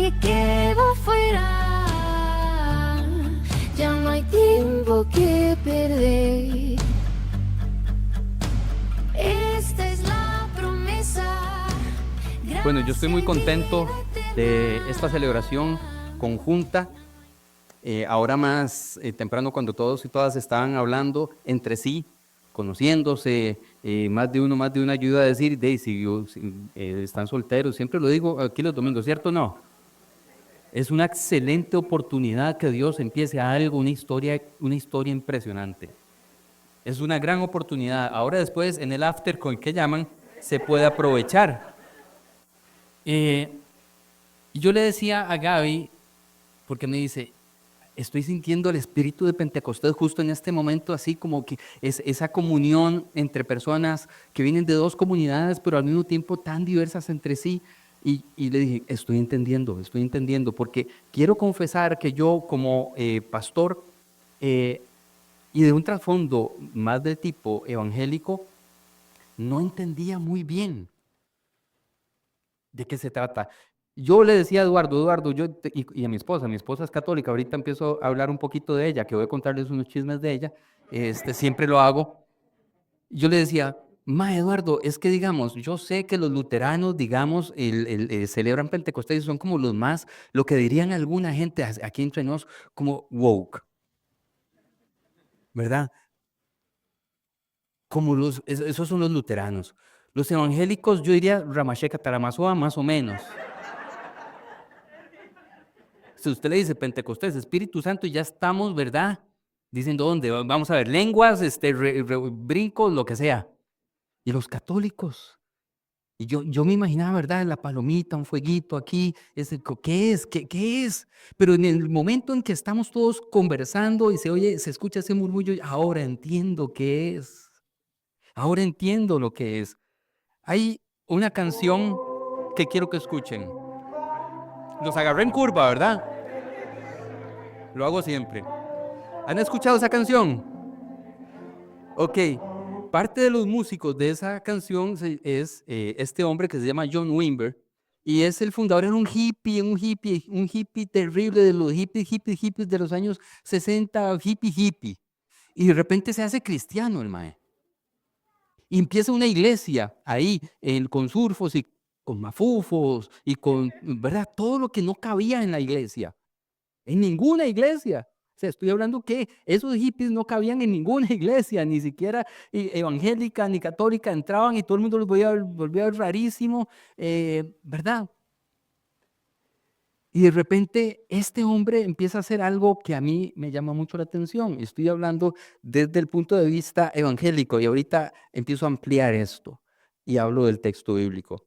nadie queda fuera, ya no hay tiempo que perder. Esta es la promesa. Bueno, yo estoy muy contento de esta celebración conjunta. Ahora más temprano, cuando todos y todas estaban hablando entre sí, conociéndose, más de uno, más de una ayuda a decir, si están solteros, siempre lo digo aquí los domingos, ¿cierto o no? Es una excelente oportunidad que Dios empiece algo, una historia impresionante. Es una gran oportunidad. Ahora después, en el after, con que llaman, se puede aprovechar. Y yo le decía a Gaby, porque me dice, estoy sintiendo el espíritu de Pentecostés justo en este momento, así como que es esa comunión entre personas que vienen de dos comunidades, pero al mismo tiempo tan diversas entre sí. Y le dije, estoy entendiendo, porque quiero confesar que yo como pastor y de un trasfondo más de tipo evangélico, no entendía muy bien de qué se trata. Yo le decía a Eduardo, y a mi esposa es católica, ahorita empiezo a hablar un poquito de ella, que voy a contarles unos chismes de ella, siempre lo hago. Yo le decía, Eduardo, es que digamos, yo sé que los luteranos, digamos, celebran Pentecostés y son como los más, lo que dirían alguna gente aquí entre nos, como woke, ¿verdad? Esos son los luteranos. Los evangélicos, yo diría Ramacheka Taramazoa, más o menos. Si usted le dice Pentecostés, Espíritu Santo, ya estamos, ¿verdad? Dicen dónde, vamos a ver, lenguas, brincos, lo que sea. Y los católicos. Y yo me imaginaba, ¿verdad? La palomita, un fueguito aquí, ¿qué es? ¿Qué es? Pero en el momento en que estamos todos conversando y se escucha ese murmullo, ahora entiendo qué es. Ahora entiendo lo que es. Hay una canción que quiero que escuchen. Los agarré en curva, ¿verdad? Lo hago siempre. ¿Han escuchado esa canción? Ok. Parte de los músicos de esa canción es este hombre que se llama John Wimber y es el fundador, era un hippie terrible de los hippies de los años 60, hippie. Y de repente se hace cristiano el mae. Y empieza una iglesia ahí, con surfos y con mafufos y con, ¿verdad? Todo lo que no cabía en la iglesia. En ninguna iglesia. O sea, estoy hablando que esos hippies no cabían en ninguna iglesia, ni siquiera evangélica ni católica, entraban y todo el mundo los volvía a ver rarísimo, ¿verdad? Y de repente este hombre empieza a hacer algo que a mí me llama mucho la atención. Estoy hablando desde el punto de vista evangélico y ahorita empiezo a ampliar esto y hablo del texto bíblico.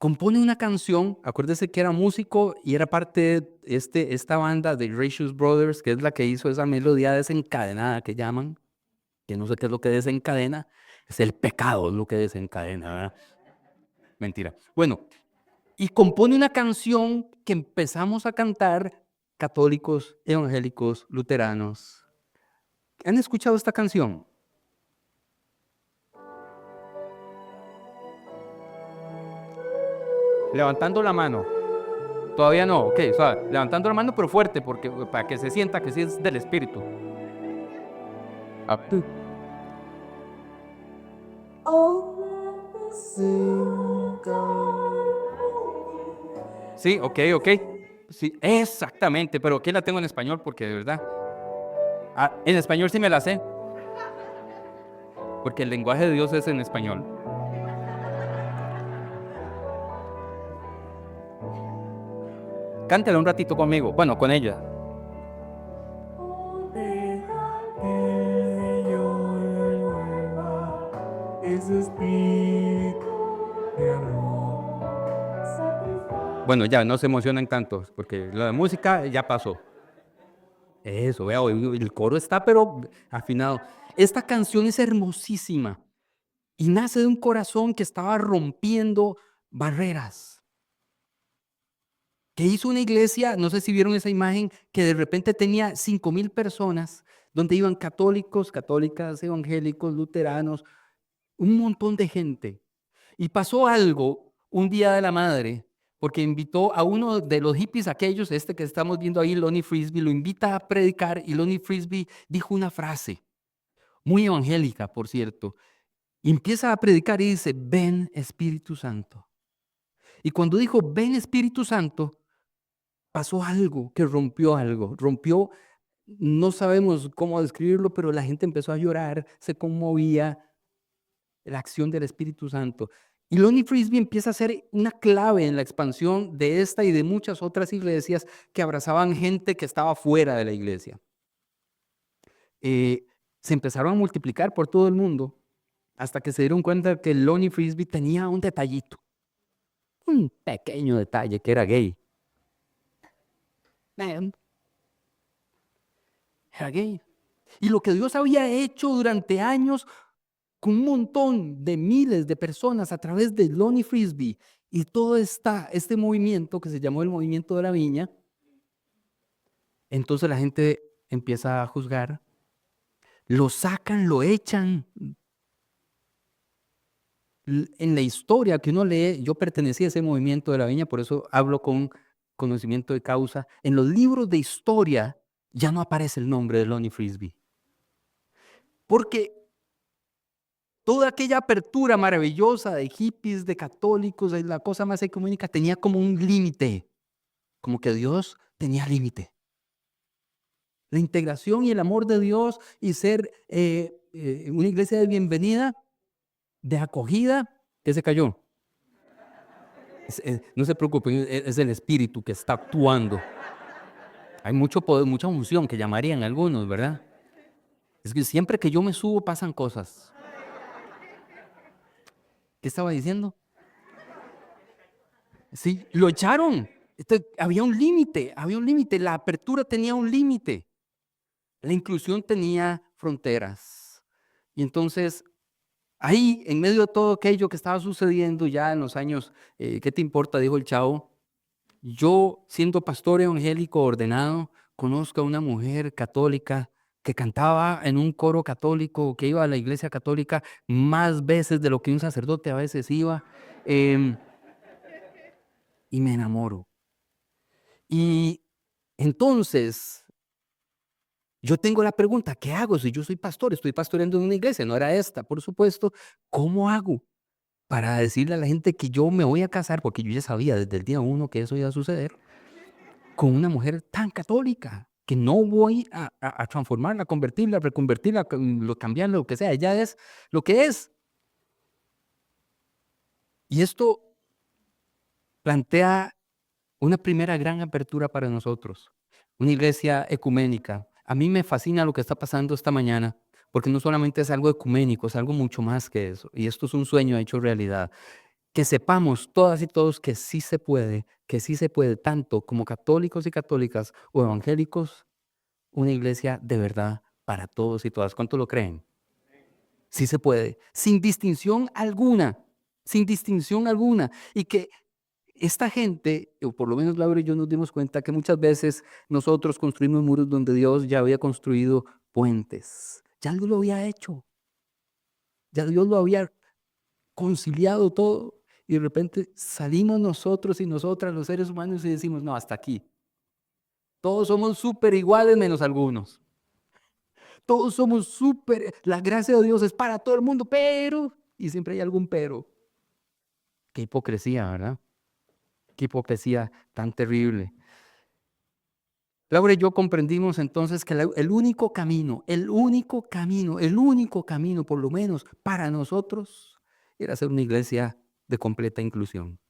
Compone una canción, acuérdese que era músico y era parte de esta banda de Righteous Brothers, que es la que hizo esa melodía desencadenada que llaman, que no sé qué es lo que desencadena, es el pecado lo que desencadena, ¿verdad? Mentira. Bueno, y compone una canción que empezamos a cantar católicos, evangélicos, luteranos. ¿Han escuchado esta canción? Levantando la mano. Todavía no, ok, suave. Levantando la mano pero fuerte, porque para que se sienta que sí es del Espíritu. Up to. Sí, ok. Sí, exactamente, pero aquí la tengo en español porque de verdad. En español sí me la sé. Porque el lenguaje de Dios es en español. Cántela un ratito conmigo. Bueno, con ella. Bueno, ya, no se emocionen tanto, porque la música ya pasó. Eso, vea, el coro está, pero afinado. Esta canción es hermosísima y nace de un corazón que estaba rompiendo barreras. Que hizo una iglesia, no sé si vieron esa imagen, que de repente tenía 5,000 personas, donde iban católicos, católicas, evangélicos, luteranos, un montón de gente. Y pasó algo un día de la madre, porque invitó a uno de los hippies aquellos, este que estamos viendo ahí, Lonnie Frisbee, lo invita a predicar y Lonnie Frisbee dijo una frase, muy evangélica, por cierto, y empieza a predicar y dice, ven Espíritu Santo. Y cuando dijo, ven Espíritu Santo, pasó algo que rompió, no sabemos cómo describirlo, pero la gente empezó a llorar, se conmovía, la acción del Espíritu Santo. Y Lonnie Frisbee empieza a ser una clave en la expansión de esta y de muchas otras iglesias que abrazaban gente que estaba fuera de la iglesia. Se empezaron a multiplicar por todo el mundo hasta que se dieron cuenta que Lonnie Frisbee tenía un detallito, un pequeño detalle, que era gay. Era gay. Y lo que Dios había hecho durante años con un montón de miles de personas a través de Lonnie Frisbee y todo este movimiento que se llamó el movimiento de la viña, entonces la gente empieza a juzgar, lo sacan, lo echan. En la historia que uno lee, yo pertenecía a ese movimiento de la viña, por eso hablo con conocimiento de causa. En los libros de historia ya no aparece el nombre de Lonnie Frisbee, porque toda aquella apertura maravillosa de hippies, de católicos, de la cosa más ecuménica, tenía como un límite, como que Dios tenía límite. La integración y el amor de Dios y ser una iglesia de bienvenida, de acogida, ¿qué se cayó? No se preocupen, es el Espíritu que está actuando. Hay mucho poder, mucha unción que llamarían algunos, ¿verdad? Es que siempre que yo me subo pasan cosas. ¿Qué estaba diciendo? Sí, lo echaron. Había un límite, la apertura tenía un límite, la inclusión tenía fronteras. Y entonces, ahí, en medio de todo aquello que estaba sucediendo ya en los años, ¿qué te importa? Dijo el chavo. Yo, siendo pastor evangélico ordenado, conozco a una mujer católica que cantaba en un coro católico, que iba a la iglesia católica más veces de lo que un sacerdote a veces iba, y me enamoro. Y entonces, yo tengo la pregunta, ¿qué hago si yo soy pastor? Estoy pastoreando en una iglesia, no era esta, por supuesto. ¿Cómo hago para decirle a la gente que yo me voy a casar? Porque yo ya sabía desde el día 1 que eso iba a suceder, con una mujer tan católica, que no voy a transformarla, a convertirla, a reconvertirla, cambiarla, lo que sea. Ella es lo que es. Y esto plantea una primera gran apertura para nosotros, una iglesia ecuménica. A mí me fascina lo que está pasando esta mañana, porque no solamente es algo ecuménico, es algo mucho más que eso. Y esto es un sueño hecho realidad. Que sepamos todas y todos que sí se puede, tanto como católicos y católicas o evangélicos, una iglesia de verdad para todos y todas. ¿Cuánto lo creen? Sí se puede, sin distinción alguna, sin distinción alguna. Y que esta gente, o por lo menos Laura y yo nos dimos cuenta que muchas veces nosotros construimos muros donde Dios ya había construido puentes. Ya Dios lo había hecho. Ya Dios lo había conciliado todo. Y de repente salimos nosotros y nosotras, los seres humanos, y decimos, no, hasta aquí. Todos somos súper iguales menos algunos. Todos somos súper, la gracia de Dios es para todo el mundo, pero, y siempre hay algún pero. Qué hipocresía, ¿verdad? Qué hipocresía tan terrible. Laura y yo comprendimos entonces que el único camino, por lo menos para nosotros, era ser una iglesia de completa inclusión.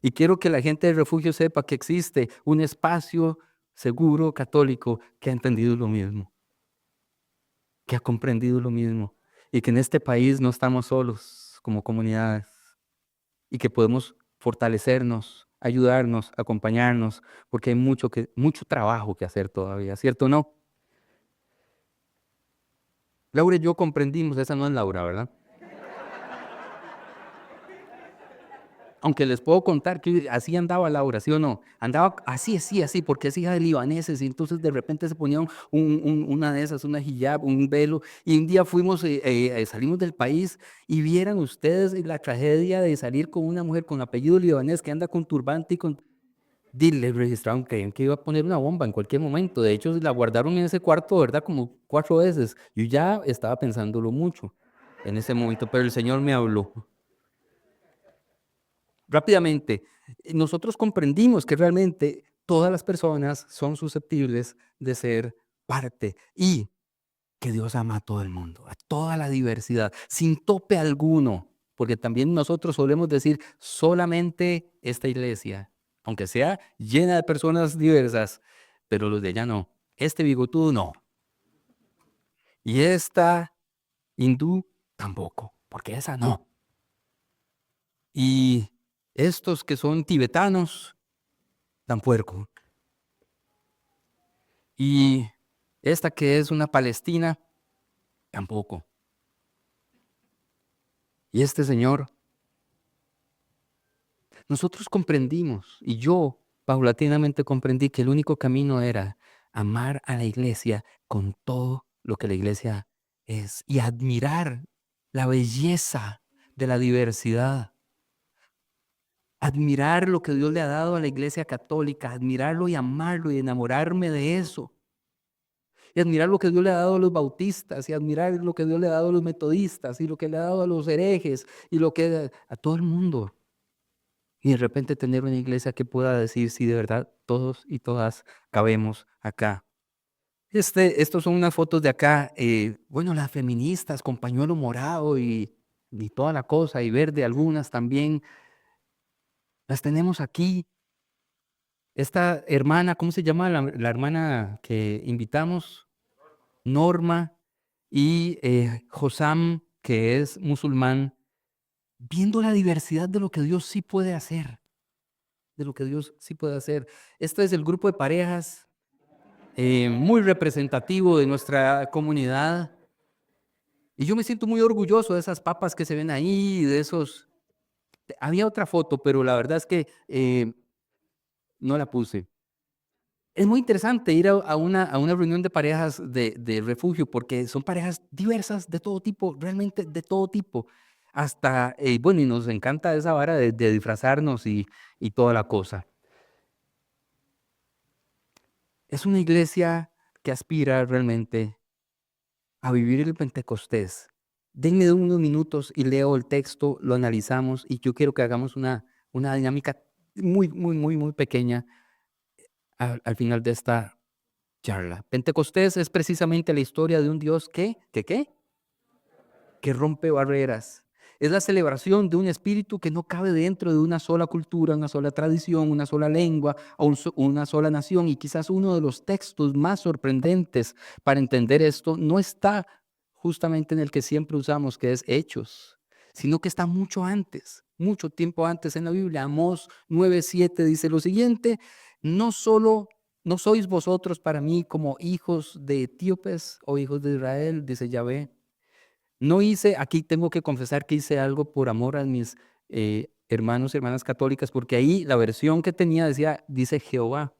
Y quiero que la gente del refugio sepa que existe un espacio seguro católico que ha entendido lo mismo, que ha comprendido lo mismo, y que en este país no estamos solos como comunidades, y que podemos fortalecernos, ayudarnos, acompañarnos, porque hay mucho trabajo que hacer todavía, ¿cierto o no? Laura y yo comprendimos, esa no es Laura, ¿verdad? Aunque les puedo contar que así andaba Laura, ¿sí o no? Andaba así, así, así, porque es hija de libaneses, y entonces de repente se ponía una de esas, una hijab, un velo, y un día salimos del país, y vieran ustedes la tragedia de salir con una mujer con apellido libanés que anda con turbante y con... Le registraron, creían que iba a poner una bomba en cualquier momento. De hecho, la guardaron en ese cuarto, ¿verdad? Como 4 veces. Yo ya estaba pensándolo mucho en ese momento, pero el Señor me habló. Rápidamente, nosotros comprendimos que realmente todas las personas son susceptibles de ser parte y que Dios ama a todo el mundo, a toda la diversidad, sin tope alguno, porque también nosotros solemos decir solamente esta iglesia, aunque sea llena de personas diversas, pero los de ella no, este bigotudo no, y esta hindú tampoco, porque esa no. Y estos que son tibetanos, tan puerco. Y esta que es una palestina, tampoco. Y este señor, nosotros comprendimos, y yo paulatinamente comprendí que el único camino era amar a la iglesia con todo lo que la iglesia es y admirar la belleza de la diversidad. Admirar lo que Dios le ha dado a la iglesia católica, admirarlo y amarlo y enamorarme de eso. Y admirar lo que Dios le ha dado a los bautistas, y admirar lo que Dios le ha dado a los metodistas, y lo que le ha dado a los herejes, y lo que a todo el mundo. Y de repente tener una iglesia que pueda decir si de verdad todos y todas cabemos acá. Estos son unas fotos de acá, bueno, las feministas con pañuelo morado y toda la cosa, y verde algunas también, las tenemos aquí. Esta hermana, ¿cómo se llama la hermana que invitamos? Norma, y Hossam, que es musulmán, viendo la diversidad de lo que Dios sí puede hacer, de lo que Dios sí puede hacer. Este es el grupo de parejas muy representativo de nuestra comunidad, y yo me siento muy orgulloso de esas papas que se ven ahí, de esos... Había otra foto, pero la verdad es que no la puse. Es muy interesante ir a una reunión de parejas de refugio, porque son parejas diversas de todo tipo, realmente de todo tipo. Hasta, bueno, y nos encanta esa vara de disfrazarnos y toda la cosa. Es una iglesia que aspira realmente a vivir el Pentecostés. Denme unos minutos y leo el texto, lo analizamos, y yo quiero que hagamos una dinámica muy, muy, muy, muy pequeña al final de esta charla. Pentecostés es precisamente la historia de un Dios que rompe barreras. Es la celebración de un espíritu que no cabe dentro de una sola cultura, una sola tradición, una sola lengua o una sola nación. Y quizás uno de los textos más sorprendentes para entender esto no está justamente en el que siempre usamos, que es Hechos, sino que está mucho antes, mucho tiempo antes en la Biblia. Amós 9:7 dice lo siguiente: no solo no sois vosotros para mí como hijos de etíopes o hijos de Israel, dice Yahvé. No hice, aquí tengo que confesar que hice algo por amor a mis hermanos y hermanas católicas, porque ahí la versión que tenía dice Jehová.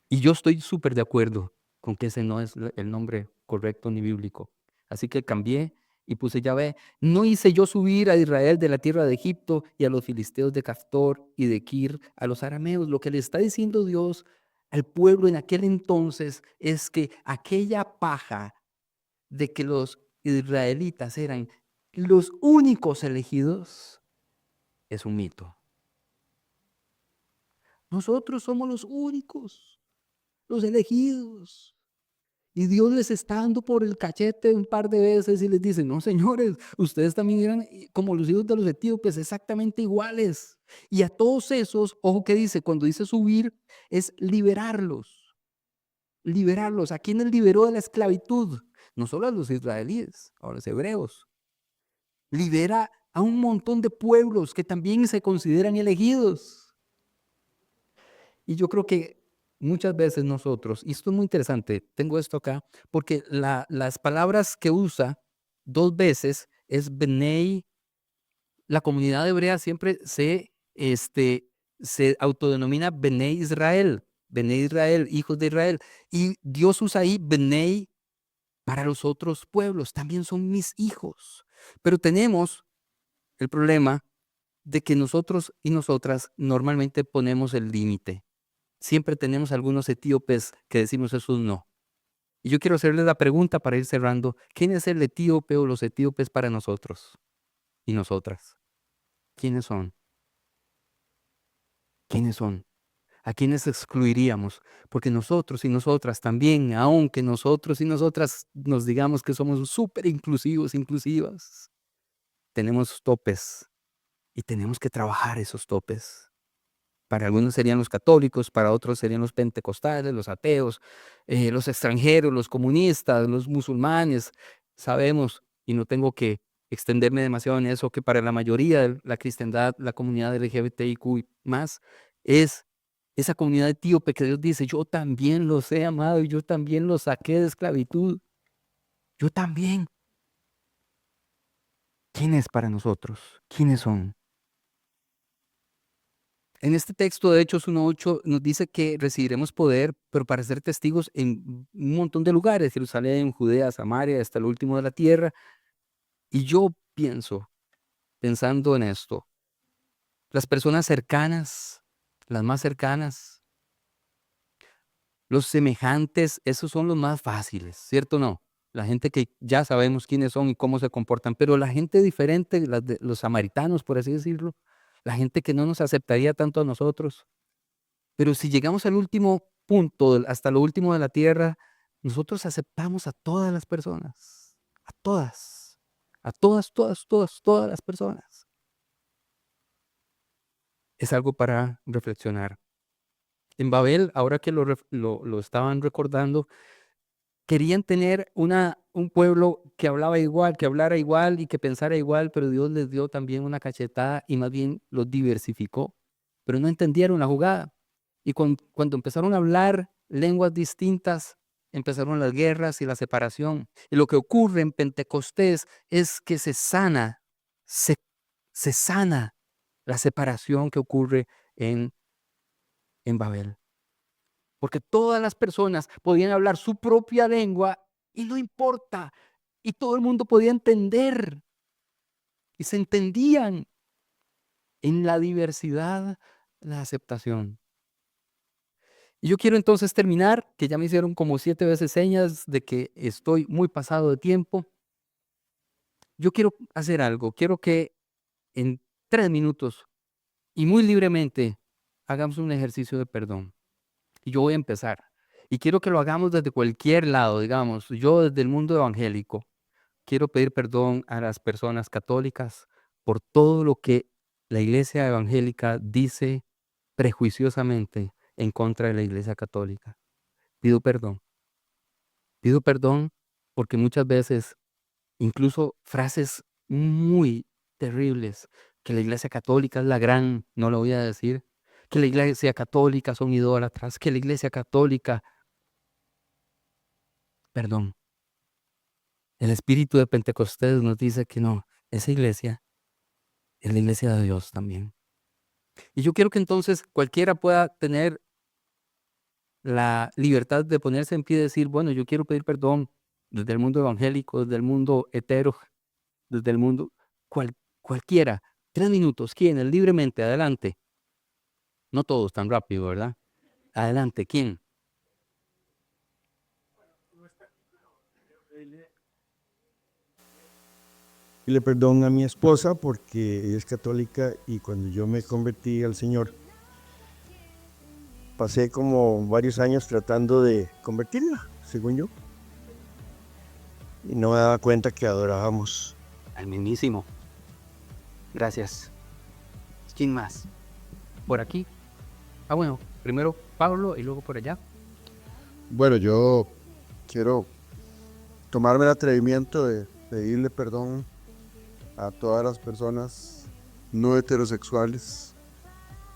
Y yo estoy súper de acuerdo con que ese no es el nombre correcto ni bíblico. Así que cambié y puse Yahvé. No hice yo subir a Israel de la tierra de Egipto, y a los filisteos de Caftor y de Kir, a los arameos. Lo que le está diciendo Dios al pueblo en aquel entonces es que aquella paja de que los israelitas eran los únicos elegidos es un mito. Nosotros somos los únicos, los elegidos. Y Dios les está dando por el cachete un par de veces y les dice: no, señores, ustedes también eran como los hijos de los etíopes, exactamente iguales. Y a todos esos, ojo que dice, cuando dice subir, es liberarlos. Liberarlos. ¿A quiénes liberó de la esclavitud? No solo a los israelíes, a los hebreos. Libera a un montón de pueblos que también se consideran elegidos. Y yo creo que muchas veces nosotros, y esto es muy interesante, tengo esto acá, porque las palabras que usa 2 veces es Benei la comunidad hebrea siempre se autodenomina Bnei Israel, hijos de Israel. Y Dios usa ahí Bnei para los otros pueblos, también son mis hijos. Pero tenemos el problema de que nosotros y nosotras normalmente ponemos el límite. Siempre tenemos algunos etíopes que decimos eso no. Y yo quiero hacerles la pregunta para ir cerrando. ¿Quién es el etíope o los etíopes para nosotros y nosotras? ¿Quiénes son? ¿Quiénes son? ¿A quiénes excluiríamos? Porque nosotros y nosotras también, aunque nosotros y nosotras nos digamos que somos súper inclusivos, inclusivas, tenemos topes y tenemos que trabajar esos topes. Para algunos serían los católicos, para otros serían los pentecostales, los ateos, los extranjeros, los comunistas, los musulmanes. Sabemos, y no tengo que extenderme demasiado en eso, que para la mayoría de la cristiandad, la comunidad LGBTIQ más, es esa comunidad etíope que Dios dice, yo también los he amado y yo también los saqué de esclavitud. Yo también. ¿Quién es para nosotros? ¿Quiénes son? En este texto de Hechos 1:8 nos dice que recibiremos poder, pero para ser testigos en un montón de lugares, Jerusalén, Judea, Samaria, hasta el último de la tierra. Y yo pienso, pensando en esto, las personas cercanas, las más cercanas, los semejantes, esos son los más fáciles, ¿cierto o no? La gente que ya sabemos quiénes son y cómo se comportan, pero la gente diferente, los samaritanos, por así decirlo, la gente que no nos aceptaría tanto a nosotros. Pero si llegamos al último punto, hasta lo último de la tierra, nosotros aceptamos a todas las personas, a todas, todas, todas, todas las personas. Es algo para reflexionar. En Babel, ahora que lo estaban recordando, querían tener un pueblo que hablaba igual, que hablara igual y que pensara igual, pero Dios les dio también una cachetada y más bien los diversificó, pero no entendieron la jugada. Y cuando empezaron a hablar lenguas distintas, empezaron las guerras y la separación. Y lo que ocurre en Pentecostés es que se, se sana la separación que ocurre en, en Babel. Porque todas las personas podían hablar su propia lengua y no importa. Y todo el mundo podía entender. Y se entendían en la diversidad, la aceptación. Y yo quiero entonces terminar, que ya me hicieron como 7 veces señas de que estoy muy pasado de tiempo. Yo quiero hacer algo. Quiero que en 3 minutos y muy libremente hagamos un ejercicio de perdón. Y yo voy a empezar. Y quiero que lo hagamos desde cualquier lado, digamos, yo desde el mundo evangélico. Quiero pedir perdón a las personas católicas por todo lo que la iglesia evangélica dice prejuiciosamente en contra de la iglesia católica. Pido perdón. Pido perdón porque muchas veces, incluso frases muy terribles, que la iglesia católica es la gran, no lo voy a decir, que la iglesia católica son idólatras, que la iglesia católica, perdón, el espíritu de Pentecostés nos dice que no, esa iglesia es la iglesia de Dios también. Y yo quiero que entonces cualquiera pueda tener la libertad de ponerse en pie y decir, bueno, yo quiero pedir perdón desde el mundo evangélico, desde el mundo hetero, desde el mundo cualquiera. 3 minutos, ¿quién? Libremente, adelante. No todos tan rápido, ¿verdad? Adelante, ¿quién? Pide perdón a mi esposa porque ella es católica y cuando yo me convertí al Señor, pasé como varios años tratando de convertirla, según yo. Y no me daba cuenta que adorábamos. Al mismísimo. Gracias. ¿Quién más? ¿Por aquí? Ah, bueno, primero Pablo y luego por allá. Bueno, yo quiero tomarme el atrevimiento de pedirle perdón a todas las personas no heterosexuales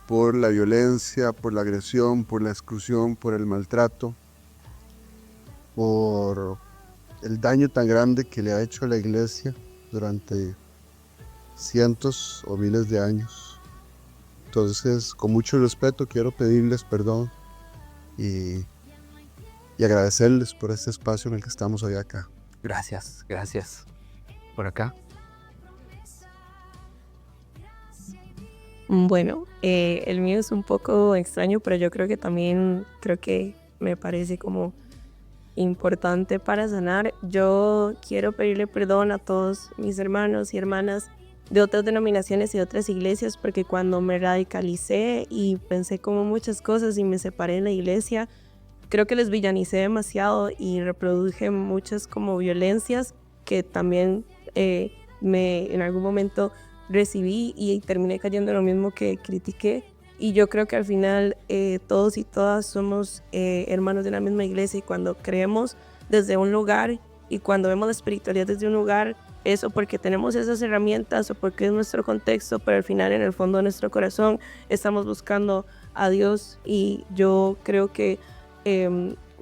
por la violencia, por la agresión, por la exclusión, por el maltrato, por el daño tan grande que le ha hecho a la iglesia durante cientos o miles de años. Entonces, con mucho respeto, quiero pedirles perdón y agradecerles por este espacio en el que estamos hoy acá. Gracias, gracias. Por acá. Bueno, el mío es un poco extraño, pero yo creo que me parece como importante para sanar. Yo quiero pedirle perdón a todos mis hermanos y hermanas de otras denominaciones y de otras iglesias, porque cuando me radicalicé y pensé como muchas cosas y me separé de la iglesia, creo que les villanicé demasiado y reproduje muchas como violencias que también en algún momento recibí y terminé cayendo en lo mismo que critiqué. Y yo creo que al final todos y todas somos hermanos de la misma iglesia, y cuando creemos desde un lugar y cuando vemos la espiritualidad desde un lugar, eso porque tenemos esas herramientas o porque es nuestro contexto, pero al final en el fondo de nuestro corazón estamos buscando a Dios. Y yo creo que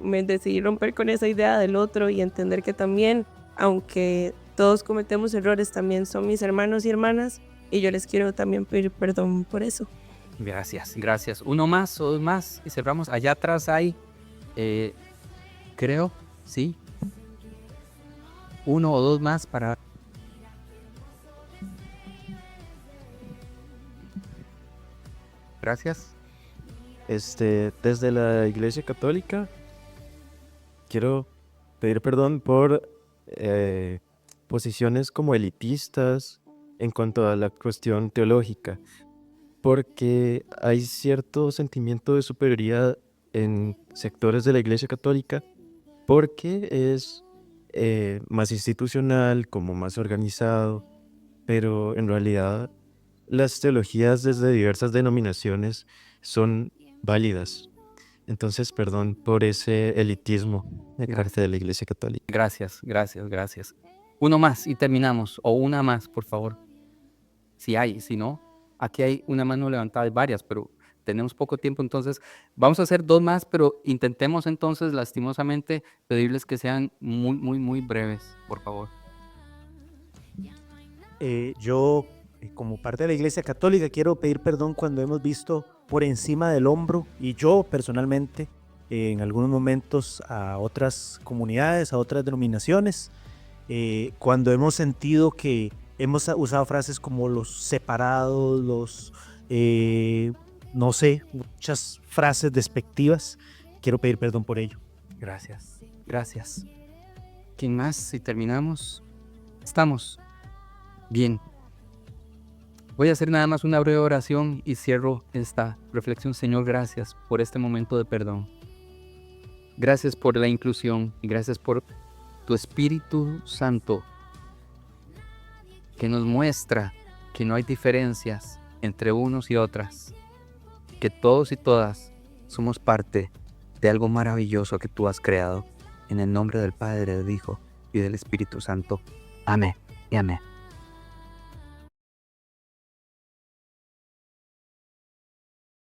me decidí romper con esa idea del otro y entender que también, aunque todos cometemos errores, también son mis hermanos y hermanas, y yo les quiero también pedir perdón por eso. Gracias, gracias. Uno más o dos más y cerramos. Allá atrás hay, creo, sí. Uno o dos más para... Gracias. Desde la Iglesia Católica quiero pedir perdón por posiciones como elitistas en cuanto a la cuestión teológica, porque hay cierto sentimiento de superioridad en sectores de la Iglesia Católica porque es más institucional, como más organizado, pero en realidad las teologías desde diversas denominaciones son válidas. Entonces, perdón por ese elitismo de parte de la Iglesia Católica. Gracias, gracias, gracias. Uno más y terminamos. O una más, por favor. Si hay, si no, aquí hay una mano levantada, hay varias, pero tenemos poco tiempo, entonces vamos a hacer dos más, pero intentemos entonces, lastimosamente, pedirles que sean muy, muy, muy breves, por favor. Yo, como parte de la Iglesia Católica, quiero pedir perdón cuando hemos visto por encima del hombro, y yo personalmente, en algunos momentos, a otras comunidades, a otras denominaciones, cuando hemos sentido que hemos usado frases como los separados, no sé, muchas frases despectivas. Quiero pedir perdón por ello. Gracias, gracias. ¿Quién más? Si terminamos. Estamos. Bien. Voy a hacer nada más una breve oración y cierro esta reflexión. Señor, gracias por este momento de perdón. Gracias por la inclusión y gracias por tu Espíritu Santo que nos muestra que no hay diferencias entre unos y otras, que todos y todas somos parte de algo maravilloso que tú has creado. En el nombre del Padre, del Hijo y del Espíritu Santo. Amén y amén.